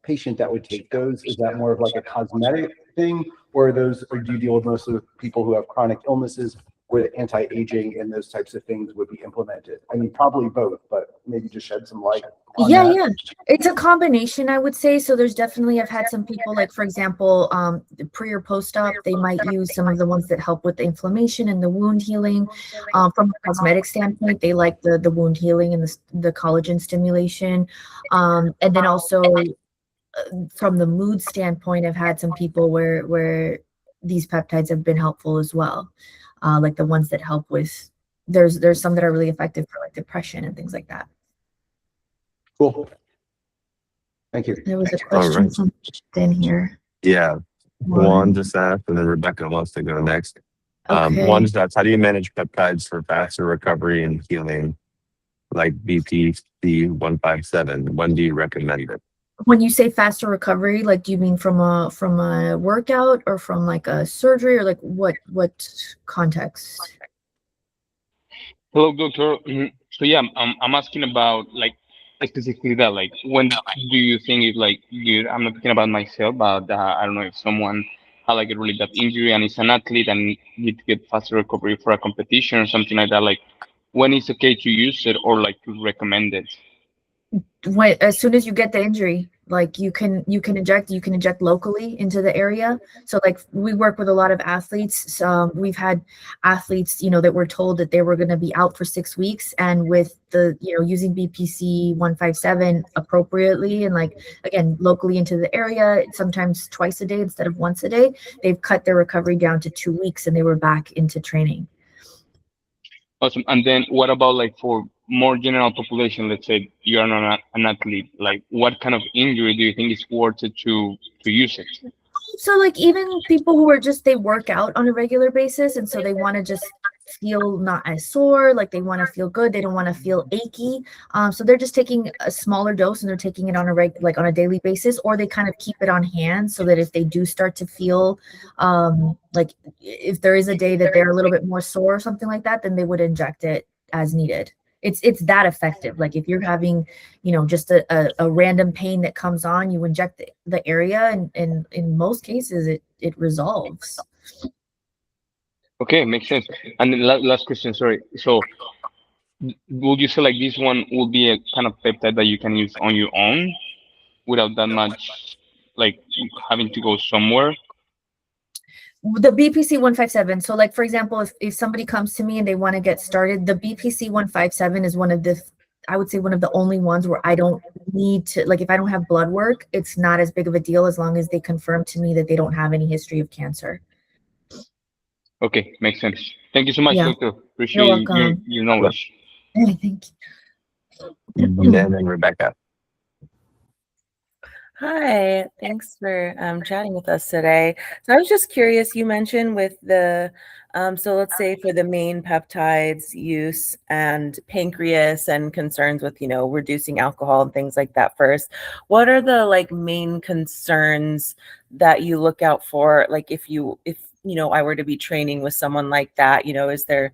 patient that would take those? Is that more of like a cosmetic thing, or do you deal with mostly with people who have chronic illnesses where anti-aging and those types of things would be implemented? I mean, probably both, but maybe just shed some light on that. Yeah. It's a combination, I would say. So there's definitely, I've had some people, like, for example, pre or post-op, they might use some of the ones that help with the inflammation and the wound healing. From a cosmetic standpoint, they like the wound healing and the collagen stimulation. And then also from the mood standpoint, I've had some people where these peptides have been helpful as well. Like the ones that help with, there's some that are really effective for like depression and things like that. Cool. Thank you. There was a question in here. Yeah. Juan just asked, and then Rebecca wants to go next. Okay. Juan just asked, how do you manage peptides for faster recovery and healing, like BPC 157? When do you recommend it? When you say faster recovery, like, do you mean from a workout or from like a surgery, or like what context? Hello, doctor. So yeah, I'm asking about like specifically that, like, when do you think it's like good? I'm not thinking about myself, but I don't know if someone had like a really bad injury and is an athlete and need to get faster recovery for a competition or something like that. Like, when it's okay to use it or like to recommend it? When, as soon as you get the injury, like you can inject locally into the area. So like we work with a lot of athletes. So we've had athletes, you know, that were told that they were going to be out for 6 weeks, and with the, you know, using BPC 157 appropriately and like again locally into the area, sometimes twice a day instead of once a day, they've cut their recovery down to 2 weeks and they were back into training. Awesome. And then what about like for more general population? Let's say you're not an athlete. Like, what kind of injury do you think is worth it to use it? So like even people who are just, they work out on a regular basis and so they want to just feel not as sore, like they want to feel good, they don't want to feel achy, so they're just taking a smaller dose and they're taking it on a like on a daily basis, or they kind of keep it on hand so that if they do start to feel like if there is a day that they're a little bit more sore or something like that, then they would inject it as needed. It's that effective. Like if you're having, you know, just a random pain that comes on, you inject the area, and in most cases it resolves. Okay, makes sense. And then last question, sorry. So, would you say like this one would be a kind of peptide that you can use on your own without that much like having to go somewhere? The BPC 157. So like for example, if somebody comes to me and they want to get started, the BPC 157 is one of the, I would say one of the only ones where I don't need to, like if I don't have blood work, it's not as big of a deal as long as they confirm to me that they don't have any history of cancer. Okay, makes sense. Thank you so much, Yeah. doctor. You're Appreciate welcome. your knowledge. Thank you. Dan and Rebecca. Hi, thanks for chatting with us today. So I was just curious, you mentioned with the, so let's say for the main peptides use and pancreas and concerns with, you know, reducing alcohol and things like that first, what are the like main concerns that you look out for? Like if you know, I were to be training with someone like that, you know, is there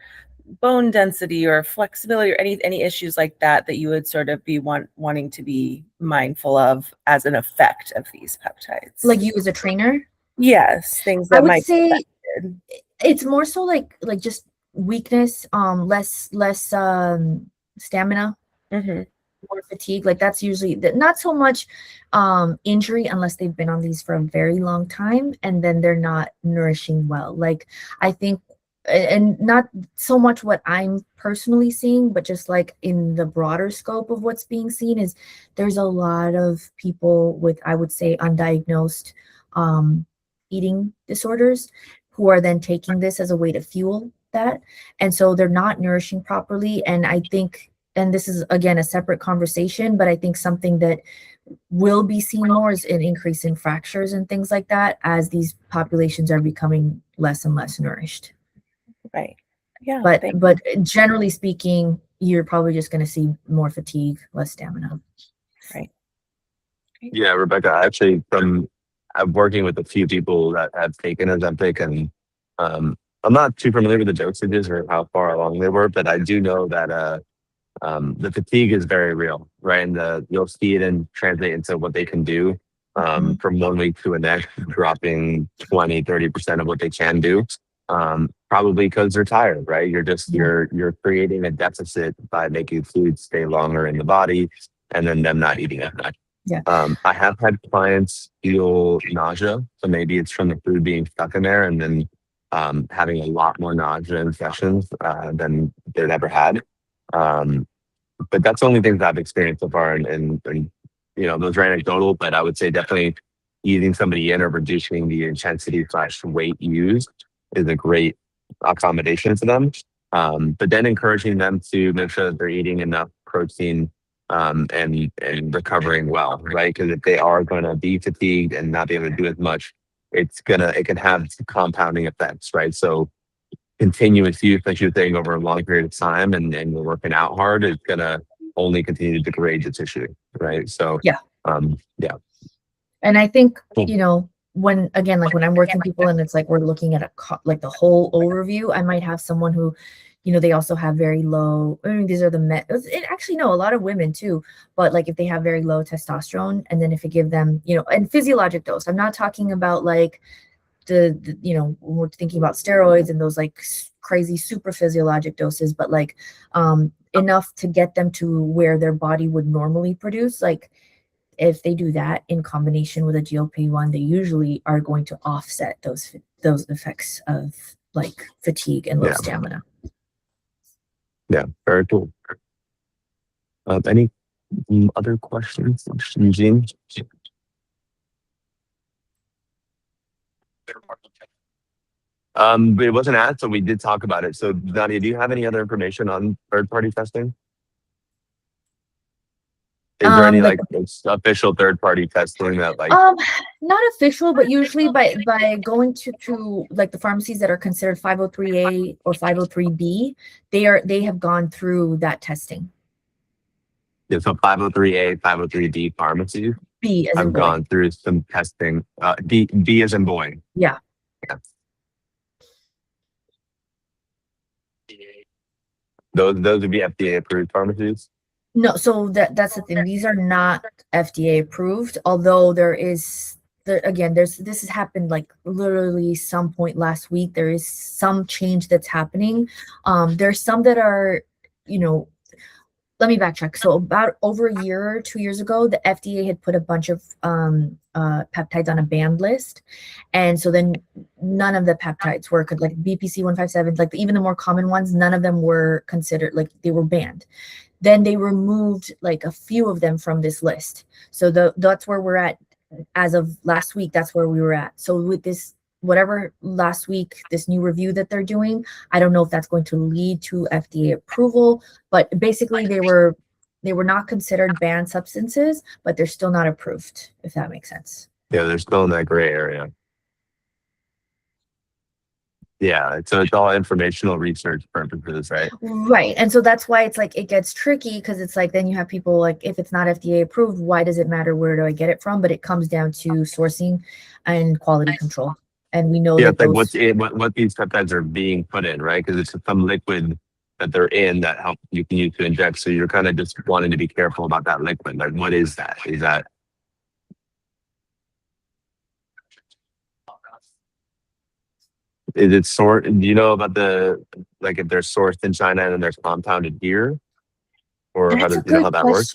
bone density or flexibility or any issues like that that you would sort of be wanting to be mindful of as an effect of these peptides? Like you as a trainer? Yes, things I that would might be say affected. it's more so like just weakness, less stamina, more fatigue. Like that's usually not so much injury unless they've been on these for a very long time and then they're not nourishing well. Like I think, and not so much what I'm personally seeing, but just like in the broader scope of what's being seen is there's a lot of people with, I would say, undiagnosed eating disorders who are then taking this as a way to fuel that. And so they're not nourishing properly. And I think, and this is again a separate conversation, but I think something that will be seen more is an increase in fractures and things like that as these populations are becoming less and less nourished. Right. Yeah. But generally speaking, you're probably just going to see more fatigue, less stamina. Right. Yeah, Rebecca, actually, I'm working with a few people that have taken Ozempic, and I'm not too familiar with the dosages or how far along they were, but I do know that the fatigue is very real, right? And you'll see it and translate into what they can do from 1 week to the next, dropping 20-30% of what they can do. Probably because they're tired, right? You're creating a deficit by making food stay longer in the body and then them not eating as much. Yeah. I have had clients feel nausea, so maybe it's from the food being stuck in there and then having a lot more nausea and sessions than they've ever had. But that's the only things I've experienced so far, and you know, those are anecdotal, but I would say definitely eating somebody in or reducing the intensity / weight used is a great accommodation to them. But then encouraging them to make sure that they're eating enough protein and recovering well, right? Because if they are going to be fatigued and not be able to do as much, it can have compounding effects, right? So continuous use, like you're saying, over a long period of time, and you're working out hard, it's going to only continue to degrade the tissue, right? So yeah. And I think, you know, when I'm working people and it's like we're looking at like the whole overview, I might have someone who, they also have very low, I mean, these are the men, actually, no, a lot of women too, but like if they have very low testosterone, and then if you give them, and physiologic dose, I'm not talking about like the when we're thinking about steroids and those like crazy super physiologic doses, but like enough to get them to where their body would normally produce. Like if they do that in combination with a GLP-1, they usually are going to offset those effects of like fatigue and low stamina. Yeah, very cool. Any other questions, Eugene? But it wasn't asked, so we did talk about it. So Nadia, do you have any other information on third-party testing? Is there any like official third-party testing that like? Not official, but usually by going to like the pharmacies that are considered 503A or 503B, they have gone through that testing. Yeah, so 503A, 503B pharmacies B as in have boy. gone through some testing. B as in boy. Yeah. Those would be FDA approved pharmacies. No, so that's the thing. These are not FDA approved, although this has happened like literally some point last week. There is some change that's happening. There's some that are, let me backtrack. So about over a year, 2 years ago, the FDA had put a bunch of peptides on a banned list. And so then none of the peptides were like BPC 157, like even the more common ones, none of them were considered, like they were banned. Then they removed like a few of them from this list. So that's where we're at as of last week. That's where we were at. So with this, whatever last week, this new review that they're doing, I don't know if that's going to lead to FDA approval, but basically they were not considered banned substances, but they're still not approved, if that makes sense. Yeah, they're still in that gray area. Yeah, so it's all informational research purposes, right? Right. And so that's why it's like it gets tricky, because it's like then you have people like, if it's not FDA approved, why does it matter where do I get it from? But it comes down to sourcing and quality control. And we know that what these peptides are being put in, right? Because it's some liquid that they're in that you can use to inject. So you're kind of just wanting to be careful about that liquid. Like, what is that? Is that? Is it do you know about if they're sourced in China and then they're compounded here? Or how that works?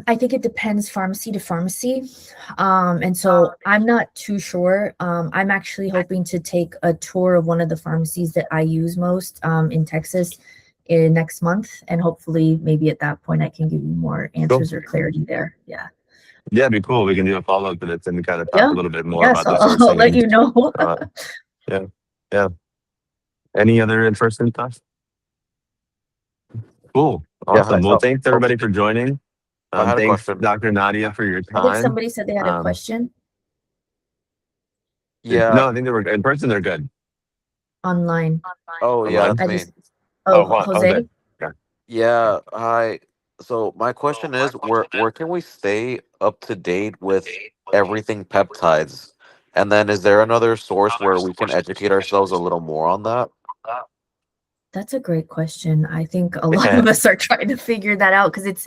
I think it depends pharmacy to pharmacy. And so I'm not too sure. I'm actually hoping to take a tour of one of the pharmacies that I use most in Texas next month. And hopefully maybe at that point I can give you more answers or clarity there. Yeah. Yeah, it'd be cool. We can do a follow-up to this and kind of talk a little bit more about this. I'll let you know. Yeah. Any other interesting stuff? Cool. Awesome. Well, thanks everybody for joining. Thanks, Dr. Nadia, for your time. I think somebody said they had a question. Yeah. No, I think they were in person. They're good. Online. Oh, yeah. Jose? Yeah. Hi. So my question is, where can we stay up to date with everything peptides? And then is there another source where we can educate ourselves a little more on that? That's a great question. I think a lot of us are trying to figure that out because it's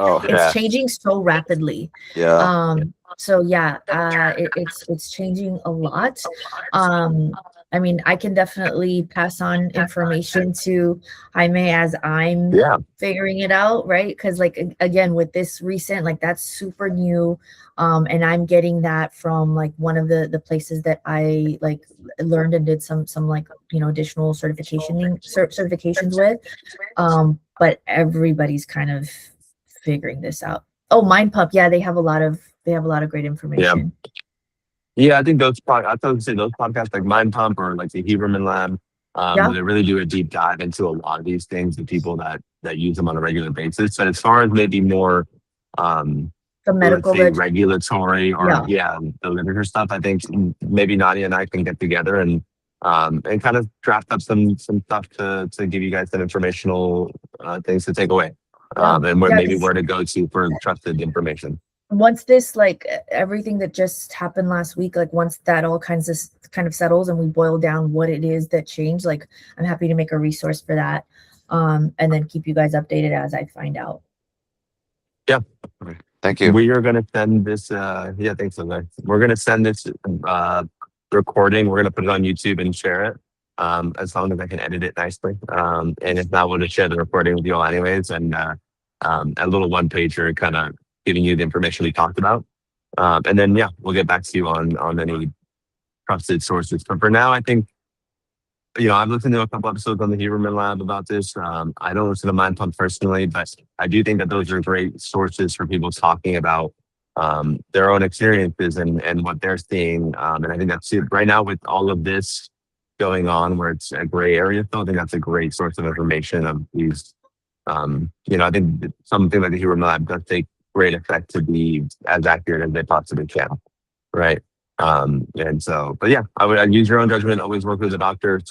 changing so rapidly. Yeah. So yeah, it's changing a lot. I mean, I can definitely pass on information to Jaime as I'm figuring it out, right? Because like again, with this recent, like that's super new. And I'm getting that from like one of the places that I like learned and did some like additional certifications with. But everybody's kind of figuring this out. Oh, MindPup, they have a lot of great information. Yeah, I think those podcasts like Mind Pump or like the Huberman Lab, they really do a deep dive into a lot of these things, the people that use them on a regular basis. But as far as maybe more the medical regulatory or the literature stuff, I think maybe Nadia and I can get together and kind of draft up some stuff to give you guys some informational things to take away. And where to go to for trusted information. Once this, like everything that just happened last week, like once that all kind of settles and we boil down what it is that changed, like I'm happy to make a resource for that. and then keep you guys updated as I find out. Thank you. We are going to send this. Yeah, thanks, Jose. We're going to send this recording. We're going to put it on YouTube and share it. As long as I can edit it nicely. And if not, we'll just share the recording with you all anyways. And a little one pager kind of giving you the information we talked about. And then, yeah, we'll get back to you on any trusted sources. But for now, I think, I've listened to a couple episodes on the Huberman Lab about this. I don't listen to Mind Pump personally, but I do think that those are great sources for people talking about their own experiences and what they're seeing. And I think that's it. Right now with all of this going on where it's a gray area, so I think that's a great source of information of these. I think something like the Huberman Lab does take great effect to be as accurate as they possibly can. Right. And so, but yeah, I'd use your own judgment, always work with the doctor.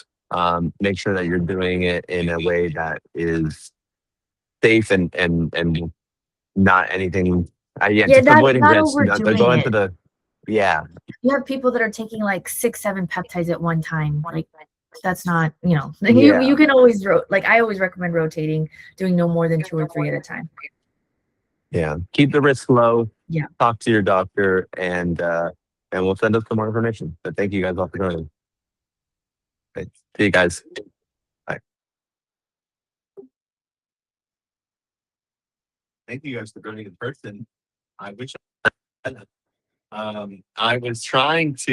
Make sure that you're doing it in a way that is safe and not anything. Just avoiding not risks. overdoing Go it. into the, yeah. You have people that are taking like 6-7 peptides at one time. Like that's not, Yeah. you can always I always recommend rotating, doing no more than 2 or 3 at a time. Yeah. Keep the risk low. Yeah. Talk to your doctor and we'll send us some more information. But thank you guys all for joining. Okay. See you guys. Bye. Thank you guys for joining in person. I wish I was trying to